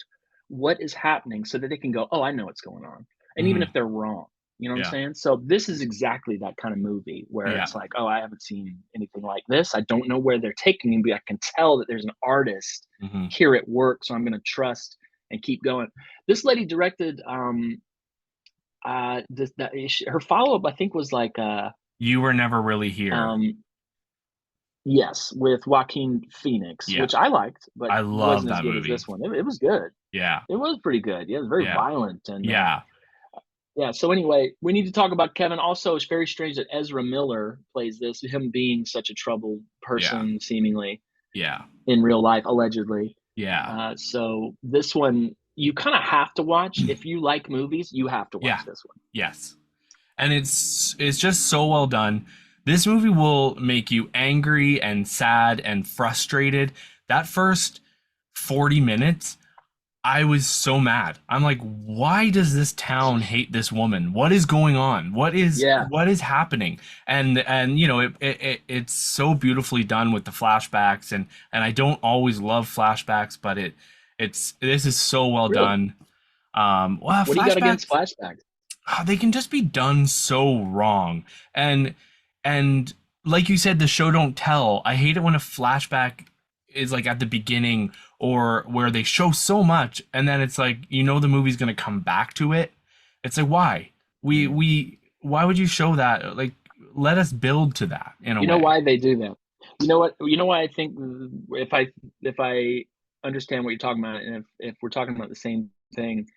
what is happening so that they can go, oh, I know what's going on. And even if they're wrong, you know what I'm saying? So this is exactly that kind of movie where it's like, oh, I haven't seen anything like this. I don't know where they're taking me, but I can tell that there's an artist here at work. So I'm going to trust and keep going. This lady directed, her follow-up, I think, was like, You Were Never Really Here. Yes, with Joaquin Phoenix, which I liked, but I love that movie. As this one. It was good. Yeah, it was pretty good. Yeah, it was very violent and yeah. So anyway, we need to talk about Kevin. Also, it's very strange that Ezra Miller plays this, him being such a troubled person, seemingly. Yeah. In real life, allegedly. Yeah. So this one you kind of have to watch. If you like movies, you have to watch this one. Yes. And it's just so well done. This movie will make you angry and sad and frustrated. That first 40 minutes, I was so mad. I'm like, why does this town hate this woman? What is going on? Yeah, What is happening? And you know, it's so beautifully done with the flashbacks, and I don't always love flashbacks, but it's this is so well really. done. Well, What do you got against flashbacks, flashbacks? they can just be done so wrong. And like you said, the show don't tell. I hate it when a flashback is like at the beginning, or where they show so much and then it's like, you know, the movie's gonna come back to it. It's like, why? Mm. Why would you show that? Like, let us build to that in a You know way. why they do that? You know what? You know why I think, if I understand what you're talking about, and if we're talking about the same thing,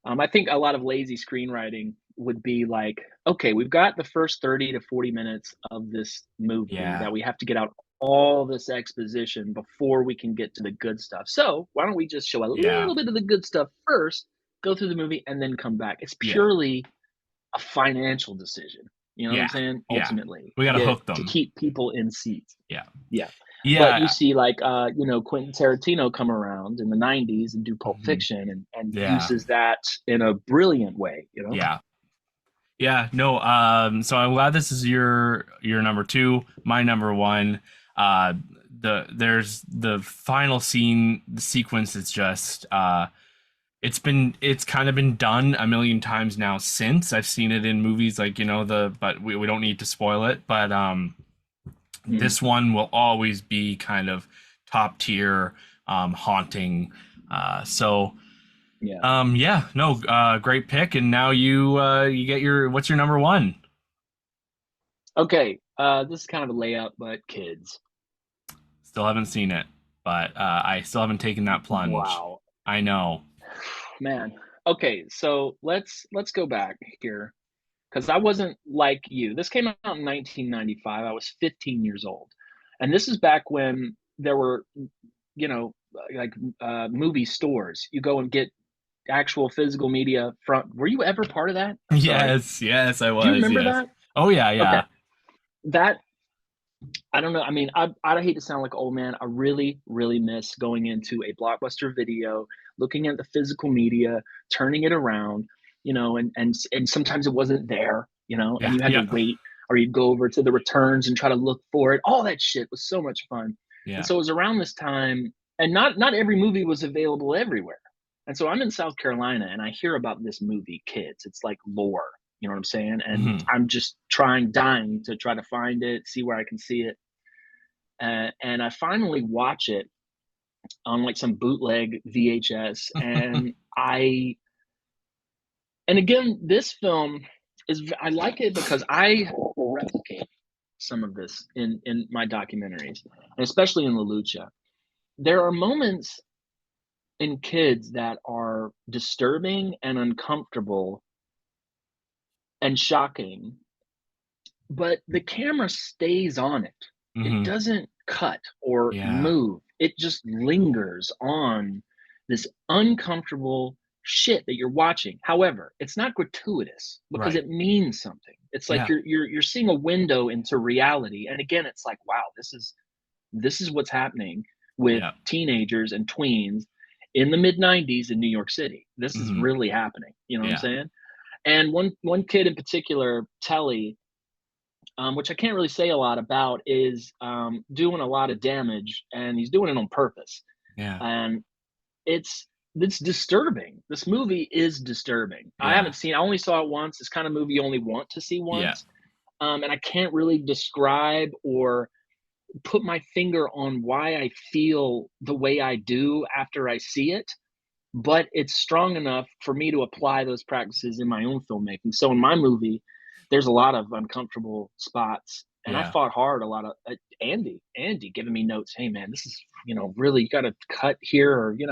I think a lot of lazy screenwriting would be like, okay, we've got the first 30 to 40 minutes of this movie Yeah. that we have to get out all this exposition before we can get to the good stuff. So why don't we just show a Yeah. little bit of the good stuff first, go through the movie, and then come back? It's Yeah. purely a financial decision. You know what I'm Yeah. saying? Yeah. Ultimately, We to gotta get hook to them. keep people in seats. Yeah. Yeah. But you Yeah. see, like, Quentin Tarantino come around in the 90s and do Pulp Mhm. Fiction, and Yeah. uses that in a brilliant way, you know? Yeah. Yeah, no, so I'm glad this is your number two. My number one, there's the final scene, the sequence is just it's kind of been done a million times now since. I've seen it in movies, like, you know, but we don't need to spoil it. But Mm, this one will always be kind of top tier, haunting. So yeah. yeah, no, great pick. And now you get what's your number one? Okay, this is kind of a layup, but kids. Still haven't seen it, but I still haven't taken that plunge. Wow. I know. Man. Okay, so let's go back here, because I wasn't like you. This came out in 1995. I was 15 years old. And this is back when there were, you know, like, movie stores. You go and get actual physical media from. Were you ever part of that? I'm sorry. Yes, yes, I Do you was. remember Yes. that? Oh yeah, Okay. yeah. That, I don't know. I mean, I hate to sound like an old man. I really, really miss going into a Blockbuster Video, looking at the physical media, turning it around, and sometimes it wasn't there, and Yeah, you had to yeah, wait, or you'd go over to the returns and try to look for it. All that shit was so much fun. And yeah. so it was around this time, and not every movie was available everywhere. And so I'm in South Carolina and I hear about this movie, Kids. It's like lore, you know what I'm saying? And Hmm. I'm just dying to try to find it, see where I can see it. And I finally watch it on like some bootleg VHS, and again, this film I like it because I replicate some of this in my documentaries, and especially in La Lucha. There are moments in Kids that are disturbing and uncomfortable and shocking, but the camera stays on it. It Hmm. doesn't cut or Yeah. move. It just lingers on this uncomfortable shit that you're watching. However, it's not gratuitous because Right. it means something. It's like Yeah. you're seeing a window into reality. And again, it's like, wow, this is what's happening with Yeah. teenagers and tweens in the mid 90s in New York City. This is Hmm. really happening. You know what I'm Yeah. saying? And one kid in particular, Telly, which I can't really say a lot about, is doing a lot of damage, and he's doing it on purpose. Yeah. And it's it's disturbing. This movie is disturbing. I Yeah. haven't seen. I only saw it once. It's kind of movie you only want to see Yeah. once, and I can't really describe or put my finger on why I feel the way I do after I see it. But it's strong enough for me to apply those practices in my own filmmaking. So in my movie, there's a lot of uncomfortable spots, and I Yeah. fought hard a lot of Andy giving me notes. Hey man, this is really, you got to cut here, or give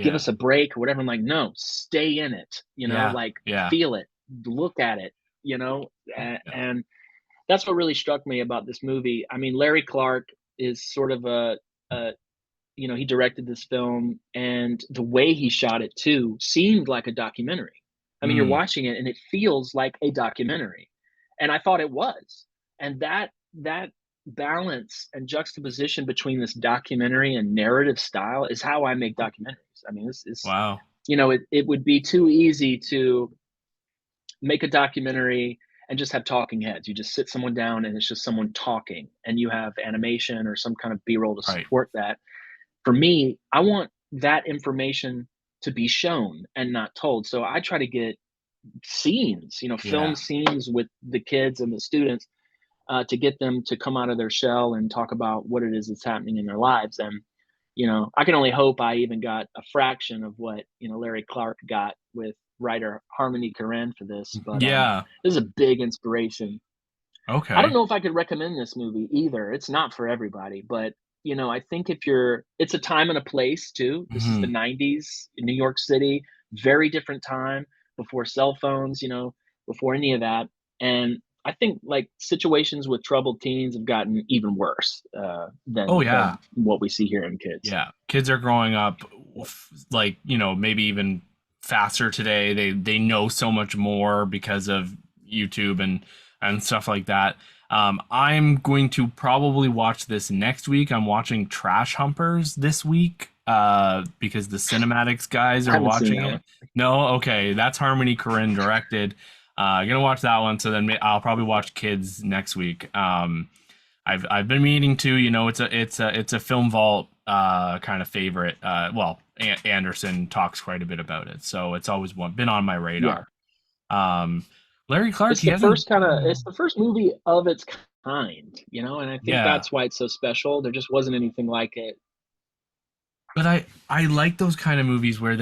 Yeah. us a break or whatever. I'm like, no, stay in it. Yeah. Like, Yeah. feel it, look at it. Yeah. And that's what really struck me about this movie. I mean, Larry Clark is sort of a he directed this film, and the way he shot it too seemed like a documentary. I mean, you're Mm. watching it and it feels like a documentary. And I thought it was. And that balance and juxtaposition between this documentary and narrative style is how I make documentaries. I mean, this is, Wow. it would be too easy to make a documentary and just have talking heads. You just sit someone down and it's just someone talking, and you have animation or some kind of B-roll to Right. support that. For me, I want that information to be shown and not told. So I try to get scenes, film Yeah. scenes with the kids and the students, to get them to come out of their shell and talk about what it is that's happening in their lives. And I can only hope I even got a fraction of what Larry Clark got with writer Harmony Korine for this. But Yeah. this is a big inspiration. I don't Okay. know if I could recommend this movie either. It's not for everybody, but I think it's a time and a place too. This is the Hmm. 90s in New York City, very different time, before cell phones, before any of that. And I think like situations with troubled teens have gotten even worse, Oh than yeah. what we see here in kids. Yeah. Kids are growing up like, maybe even faster today. They know so much more because of YouTube and stuff like that. I'm going to probably watch this next week. I'm watching Trash Humpers this week because the Cinematics guys I are haven't seen watching that it. one. No, okay, that's Harmony Korine directed. Gonna watch that one. So then I'll probably watch Kids next week. I've been meaning to. It's a Film Vault kind of favorite. Anderson talks quite a bit about it, so it's always been on my Yeah. radar. Um, Larry Clark, It's he the hasn't. first movie of its kind, and I think Yeah, that's why it's so special. There just wasn't anything like it. but I like those kind of movies where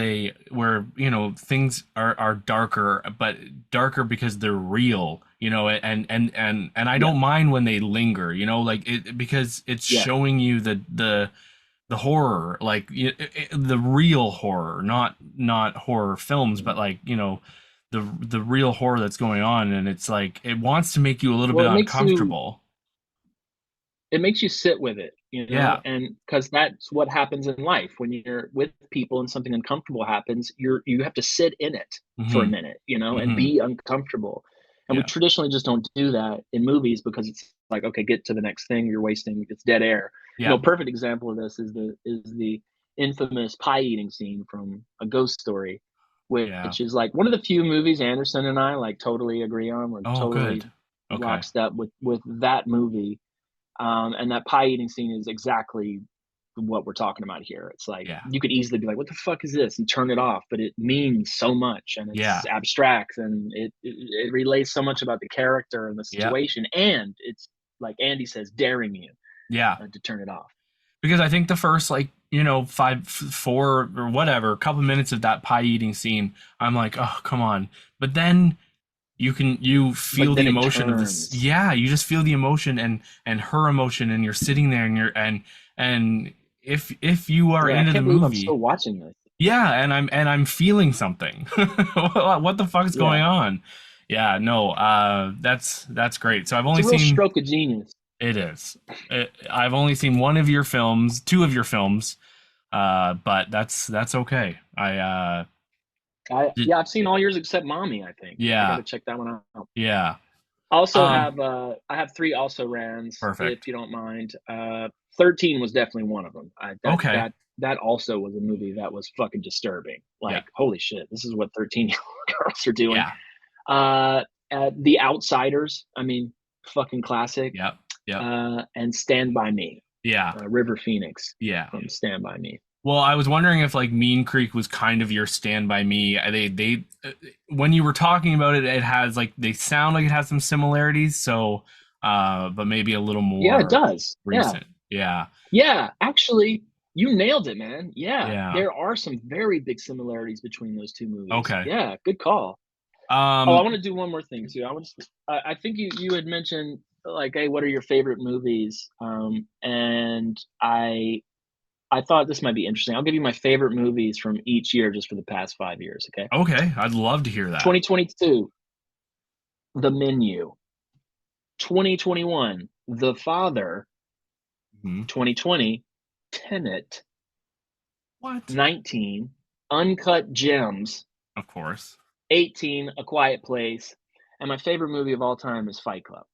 things are darker, but darker because they're real, and I Yeah, don't mind when they linger, like it because it's yeah. showing you the horror, like the real horror, not horror films, but like the real horror that's going on, and it's like it wants to make you a little bit Well, uncomfortable. it makes you sit with it, Yeah. and because that's what happens in life when you're with people and something uncomfortable happens. You have to sit in it for a Hmm. minute, and Hmm. be uncomfortable. And we Yeah. traditionally just don't do that in movies because it's like, okay, get to the next thing. You're wasting. It's dead air. Yeah. Perfect example of this is the infamous pie eating scene from A Ghost Story, Yeah. which is like one of the few movies Anderson and I like totally agree on. We're Oh, totally good. Okay. lockstep with that movie. And that pie eating scene is exactly what we're talking about here. It's like Yeah. you could easily be like, "What the fuck is this?" and turn it off, but it means so much, and it's Yeah. abstract, and it relays so much about the character and the Yep. situation, and it's like Andy says, daring you Yeah. to turn it off. Because I think the first, like, 4 or whatever, couple minutes of that pie eating scene, I'm like, oh, come on. But then you feel But the then it emotion of this. turns. Yeah, you just feel the emotion and her emotion, and you're sitting there and and if you are Yeah, I into the can't believe I'm still movie, watching this. yeah, and I'm feeling something. What the fuck is Yeah, going on? Yeah, no, that's great. So I've it's only a real seen stroke of genius. it is. I've only seen one of your films, two of your films, but that's okay. Did, Yeah, I've seen all yours except Mommy. I think I got yeah, to check that one out. yeah. Also Um, have I have 3 also rans, if Perfect. you don't mind. 13 was definitely one of them. That Okay. that also was a movie that was fucking disturbing. Yeah, Like, holy shit, this is what 13-year-old girls are doing. yeah, Uh, The Outsiders, I mean, fucking classic. yep, yep, And Stand By Me, yeah, River Phoenix yeah. from Stand By Me. Well, I was wondering if like Mean Creek was kind of your Stand By Me. When you were talking about it, it has like they sound like it has some similarities. So, but maybe a little Yeah, it more does. Yeah. recent. Yeah, Yeah, actually, you nailed it, man. Yeah, yeah. there are some very big similarities between those 2 movies. Okay. Yeah, good call. Oh, I Um, wanna do one more thing too. I think you had mentioned, like, "Hey, what are your favorite movies?" And I thought this might be interesting. I'll give you my favorite movies from each year just for the past 5 years, okay? okay. I'd love to hear that. 2022, The Menu. 2021, The Father. Mhm. 2020, Tenet. What? 19, Uncut Gems. Of course. 18, A Quiet Place. And my favorite movie of all time is Fight Club.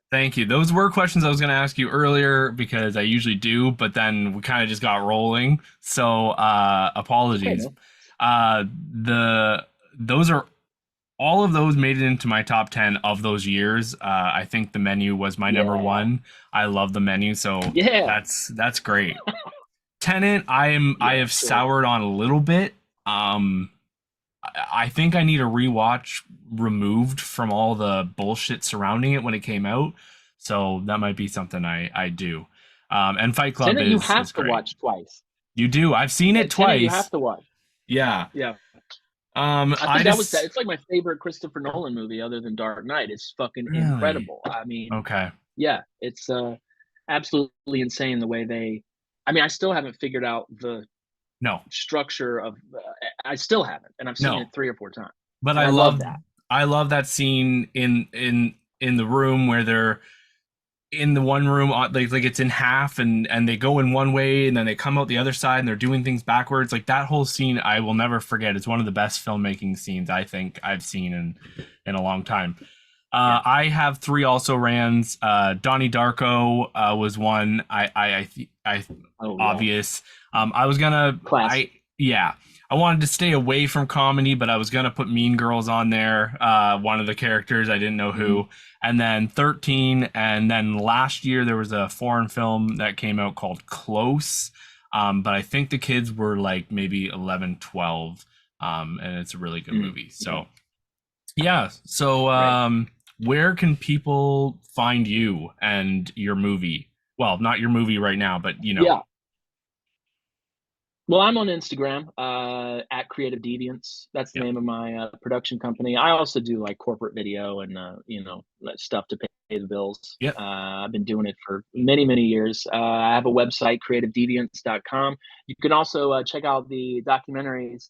Thank you. Those were questions I was going to ask you earlier because I usually do, but then we kind of just got rolling. So apologies. Okay, The those are all of those made it into my top 10 of those years. I think The Menu was my number yeah, one. I love The Menu, so yeah, that's great. Tenant, I yeah, have sure. soured on a little bit. I think I need a rewatch removed from all the bullshit surrounding it when it came out. So that might be something I do. And Fight Club Tenet, you is have to great. watch twice. You do. I've seen it Tenet, you have twice. to watch. Yeah. Yeah, I I think that was that. just It's like my favorite Christopher Nolan movie, other than Dark Knight. It's fucking really incredible. I mean, okay. yeah, it's absolutely insane the way they. I mean, I still haven't figured out the No, structure of. I still haven't, and I've seen no. it 3 or 4 times, But and I love that. I love that scene in the room where they're in the one room, like it's in half, and they go in one way and then they come out the other side and they're doing things backwards. Like that whole scene I will never forget. It's one of the best filmmaking scenes I think I've seen in a long time. Yeah. I have three also Rands. Donnie Darko was one. I Oh yeah. obvious. I was gonna. Classic. Yeah. I wanted to stay away from comedy, but I was gonna put Mean Girls on there. One of the characters, I didn't know who. Mhm. And then 13, and then last year there was a foreign film that came out called Close. But I think the kids were like maybe 11, 12. And it's a really good Mhm. movie. So yeah. So Right. where can people find you and your movie? Well, not your movie right now, but you know. Yeah. Well, I'm on Instagram at Creative Deviants. That's the Yep. name of my production company. I also do like corporate video and stuff to pay the bills. Yep. I've been doing it for many, many years. I have a website, creativedeviants.com. You can also check out the documentaries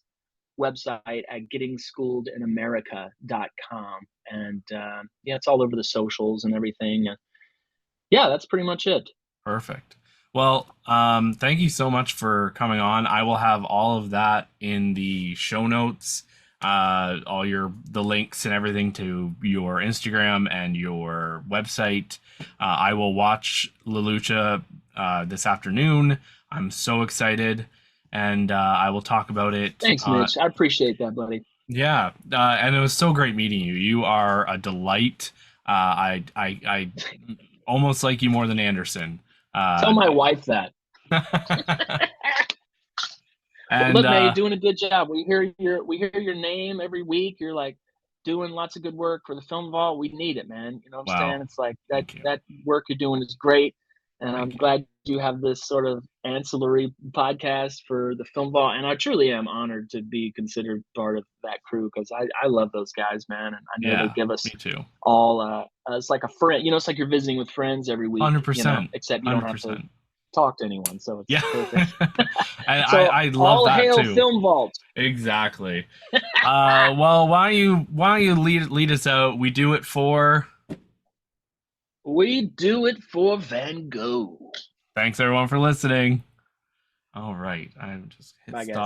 website at gettingschooledinamerica.com. And yeah, it's all over the socials and everything. Yeah, that's pretty much it. Perfect. Well, thank you so much for coming on. I will have all of that in the show notes, all the links and everything to your Instagram and your website. I will watch La Lucha this afternoon. I'm so excited, and I will talk about it. Thanks, Mitch. I appreciate that, buddy. Yeah, and it was so great meeting you. You are a delight. I almost like you more than Anderson. Tell my wife that. And look, man, you're doing a good job. We hear your name every week. You're like doing lots of good work for the Film Vault. We need it, man. You know what I'm wow, saying? It's like thank you, that work you're doing is great, and I'm thank you. glad you have this sort of ancillary podcast for the Film Vault. And I truly am honored to be considered part of that crew because I love those guys, man, and I know they Yeah, give me us too. all. It's like a friend. You know, it's like you're visiting with friends every week. Hundred You know, percent, except you don't hundred have to percent. talk to anyone, so it's Yeah, perfect. I So I love all that hail too. Film Vault. Exactly. Well, why don't you lead us out? We do it for. We do it for Van Gogh. Thanks everyone for listening. All right, I just hit Bye, stop. guys.